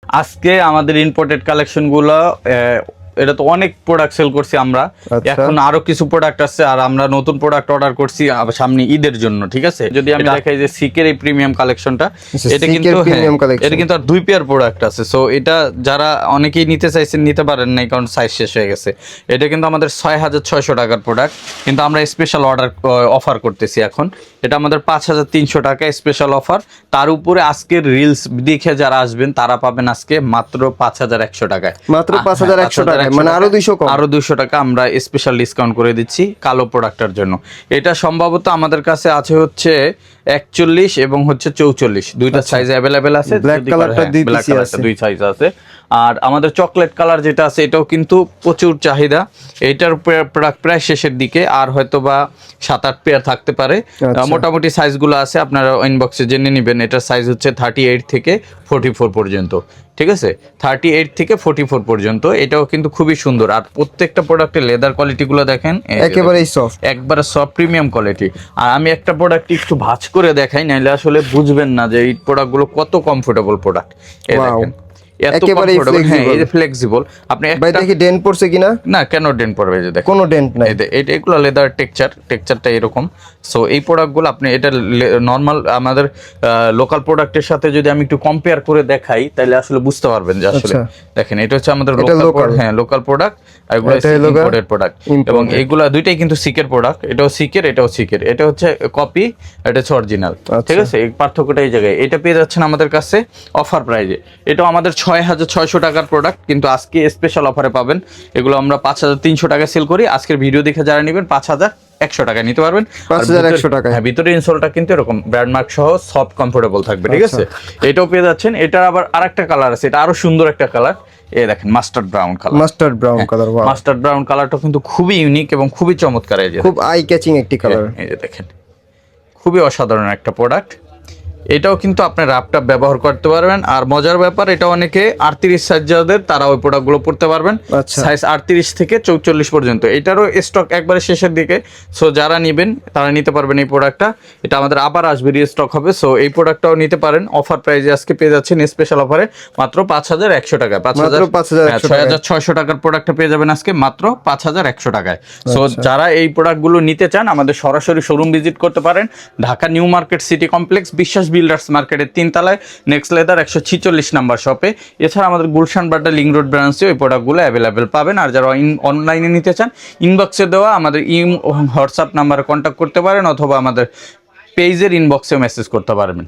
আজকে আমাদের imported collection গুলো এটা তো অনেক প্রোডাক্ট সেল করছি আমরা, এখন আরো কিছু প্রোডাক্ট আছে আর আমরা নতুন প্রোডাক্ট অর্ডার করছি সামনে ঈদের জন্য। ঠিক আছে, যদি আমি দেখাই যে সিকের এই প্রিমিয়াম কালেকশনটা, এটা কিন্তু এটা কিন্তু আর 2 পেয়ার প্রোডাক্ট আছে। সো এটা যারা অনেকেই নিতে চাইছেন নিতে পারেন না, কারণ সাইজ শেষ হয়ে গেছে। এটা কিন্তু আমাদের 6600 টাকার প্রোডাক্ট, কিন্তু আমরা স্পেশাল অফার করতেছি এখন। এটা আমাদের 5300 টাকা স্পেশাল অফার। তার উপরে আজকের রিলস দেখে যারা আসবেন তারা পাবেন আজকে মাত্র 5100 টাকায়, মাত্র 5100 টাকা, মানে আরো 200 কম, আরো 200 টাকা আমরা স্পেশাল ডিসকাউন্ট করে দিচ্ছি কালো প্রোডাক্টের জন্য। এটা সম্ভবত আমাদের কাছে আছে হচ্ছে 41 এবং হচ্ছে 44, দুইটা সাইজ অ্যাভেলেবেল আছে। ব্ল্যাক কালারটা দিতেছি আছে, দুই সাইজ আছে। আর আমাদের চকলেট কালার যেটা আছে এটাও কিন্তু প্রচুর চাহিদা। এইটার প্রোডাক্ট প্রায় শেষের দিকে, আর হয়তো বা 7-8 পেয়ার থাকতে পারে। মোটামুটি সাইজগুলো আছে, আপনারা ইনবক্সে জেনে নেবেন। এটার সাইজ হচ্ছে 38 থেকে 44 পর্যন্ত। ঠিক আছে, 38 থেকে 44 পর্যন্ত। এটাও কিন্তু খুবই সুন্দর। আর প্রত্যেকটা প্রোডাক্টের লেদার কোয়ালিটিগুলো দেখেন, একেবারে সফট, একবারে সফট প্রিমিয়াম কোয়ালিটি। আর আমি একটা প্রোডাক্ট একটু ভাঁজ করে দেখাই, নাইলে আসলে বুঝবেন না যে এই প্রোডাক্টগুলো কত কমফোর্টেবল প্রোডাক্ট। এই দেখেন একেবারে ফ্লেক্সিবল। আপনি ভাই দেখি ডেন্ট পড়ছে কিনা? না, কেন ডেন্ট পড়বে? এই যে দেখেন কোনো ডেন্ট নাই। এগুলো লেদার টেক্সচারটা এরকম। সো এই প্রোডাক্টগুলো আপনি এটা নরমাল আমাদের লোকাল প্রোডাক্টের সাথে যদি আমি একটু কম্পেয়ার করে দেখাই তাহলে আসলে বুঝতে পারবেন যে আসলে দেখেন এটা হচ্ছে আমাদের লোকাল, হ্যাঁ লোকাল প্রোডাক্ট, আর এগুলো ইম্পোর্টেড প্রোডাক্ট। এবং এইগুলা দুইটাই কিন্তু সিকের প্রোডাক্ট, এটাও সিকের এটাও সিকের। এটা হচ্ছে কপি, এটা হচ্ছে অরিজিনাল। ঠিক আছে, এই পার্থক্যটা এই জায়গায়। এটা পেয়ে যাচ্ছেন আমাদের কাছে অফার প্রাইজে। এটাও আমাদের 6600 টাকার প্রোডাক্ট, কিন্তু আজকে স্পেশাল অফারে পাবেন। এগুলো আমরা 5300 টাকায় সেল করি। আজকের ভিডিও দেখে যারা নেবেন 5100 টাকায় নিতে পারবেন। 5100 টাকা। হ্যাঁ, ভিতরে ইনসোলটা কিন্তু এরকম ব্র্যান্ড মার্ক সহ সফট কমফোর্টেবল থাকবে। ঠিক আছে, এটাও পেয়ে যাচ্ছেন। এটার আবার আরেকটা কালার আছে, এটা আরো সুন্দর একটা কালার। এই দেখেন mustard brown colour, mustard brown colour. Wow, mustard brown কালারটা কিন্তু খুবই ইউনিক এবং খুবই চমৎকার। এই যে খুব আই ক্যাচিং একটি কালার। এই যে দেখেন, খুবই অসাধারণ একটা প্রোডাক্ট। এটাও কিন্তু আপনি র্যাপটপ ব্যবহার করতে পারবেন। আর মজার ব্যাপার, এটা অনেকে 38 সাইজ যাদের তারা ওই প্রোডাক্টগুলো পড়তে পারবেন, সাইজ 38 থেকে 44 পর্যন্ত। এটারও স্টক একবারে শেষের দিকে। সো যারা নেবেন তারা নিতে পারবেন এই প্রোডাক্টটা। এটা আমাদের আবার আসবে, স্টক হবে। সো এই প্রোডাক্টটাও নিতে পারেন অফার প্রাইজে। আজকে পেয়ে যাচ্ছেন স্পেশাল অফারে মাত্র 5100 টাকা। 6600 টাকার প্রোডাক্টটা পেয়ে যাবেন আজকে মাত্র 5100 টাকায়। সো যারা এই প্রোডাক্টগুলো নিতে চান আমাদের সরাসরি শোরুম ভিজিট করতে পারেন, Dhaka new market city complex, বিশ্বাস বিল্ডার্স মার্কেটের 3 তলায় নেক্সট লেদার 146 নাম্বার শপে। এছাড়া আমাদের গুলশান বাড্ডা লিংক রোড ব্রাঞ্চে ওই প্রোডাক্টগুলো অ্যাভেলেবেল পাবেন। আর যারা অনলাইনে নিতে চান ইনবক্সে দেওয়া আমাদের হোয়াটসঅ্যাপ নাম্বারে কন্ট্যাক্ট করতে পারেন, অথবা আমাদের পেজের ইনবক্সে মেসেজ করতে পারবেন।